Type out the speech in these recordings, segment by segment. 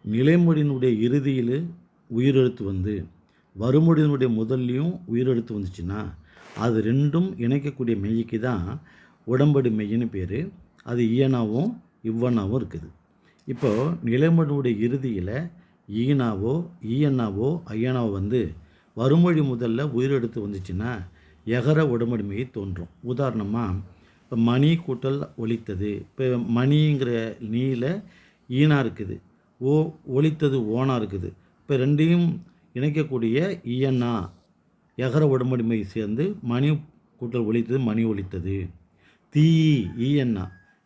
நிலைமொழியினுடைய இறுதியில் உயிரெழுத்து வந்து வறுமொழியினுடைய முதல்லையும் உயிரெழுத்து வந்துச்சுன்னா அது ரெண்டும் இணைக்கக்கூடிய மெய்க்கு தான் உடம்படி மெய்யின்னு பேர். அது ஈயனாவும் இவ்வனாவும் இருக்குது. இப்போது நிலைமொழியினுடைய இறுதியில் ஈனாவோ ஈயனாவோ ஐயனாவோ வந்து வறுமொழி முதல்ல உயிரெழுத்து வந்துச்சுன்னா எகர உடம்படி மெய் தோன்றும். உதாரணமாக இப்போ மணி கூட்டல் ஒலித்தது. இப்போ மணிங்கிற நீல ஈனா இருக்குது, ஒலித்தது ஓனா இருக்குது. இப்போ ரெண்டையும் இணைக்கக்கூடிய ஈயன்னா எகர உடம்படி மெய் சேர்ந்து மணி கூட்டல் ஒலித்தது மணி ஒலித்தது. தீ ஈயன்னா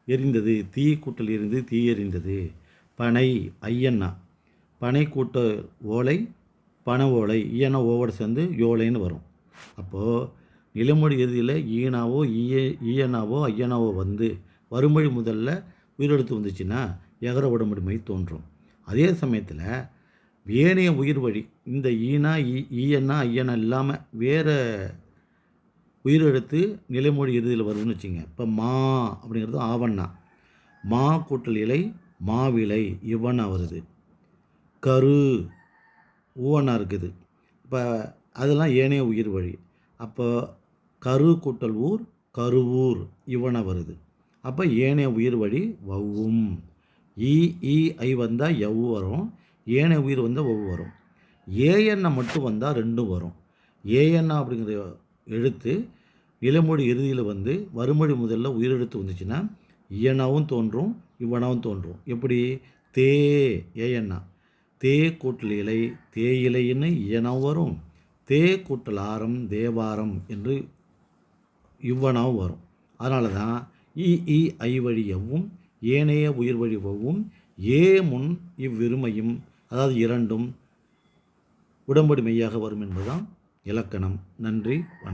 எரிந்தது, தீ கூட்டல் எரிந்தது தீ எரிந்தது. பனை ஐயன்னா பனை கூட்டல் ஓலை பனை ஓலை, ஈயனா ஓவோடு சேர்ந்து யோலைன்னு வரும். அப்போது நிலைமொழி இறுதியில் ஈனாவோ ஈயனாவோ ஐயனாவோ வந்து வறுமொழி முதல்ல உயிரெழுத்து வந்துச்சுன்னா எகர உடம்படி மெய் தோன்றும். அதே சமயத்தில் ஏனைய உயிர் வழி இந்த ஈனா ஈயன்னா ஐயனா இல்லாமல் வேறு உயிரெழுத்து நிலைமொழி இறுதியில் வருதுன்னு வச்சுங்க. இப்போ மா அப்படிங்கிறது ஆவண்ணா, மா கூட்டல் இலை மாவிலை இவ்வண்ணா வருது. கரு ஊவண்ணா இருக்குது. இப்போ அதெல்லாம் ஏனைய உயிர் வழி. அப்போ கரு கூட்டல் ஊர் கருவூர் இவ்வண்ணா வருது. அப்போ ஏனைய உயிர் வழி வவ்வும். ஈ ஐ வந்தால் எவ்வு வரும், ஏனைய உயிர் வந்தால் ஒவ்வு வரும். ஏஎண்ணா மட்டும் வந்தால் ரெண்டும் வரும். ஏஎண்ணா அப்படிங்கிற எழுத்து நிலைமொழி இறுதியில் வந்து வறுமொழி முதல்ல உயிரெழுத்து வந்துச்சுன்னா ஈயனாவும் தோன்றும் இவ்வனாவும் தோன்றும். எப்படி? தே ஏஎண்ணா தே கூட்டல் இலை தேயிலைன்னு ஈயனாவும் வரும், தே கூட்டல் ஆரம் தேவாரம் என்று இவ்வனாவும் வரும். அதனால தான் இ ஐ வழி எவ்வும் ஏனைய உயிர் வழி வவ்வும் ஏ முன் இவ்விருமையும் அதாவது இரண்டும் உடம்படி மெய்யாக வரும் என்பதுதான் இலக்கணம். நன்றி, வணக்கம்.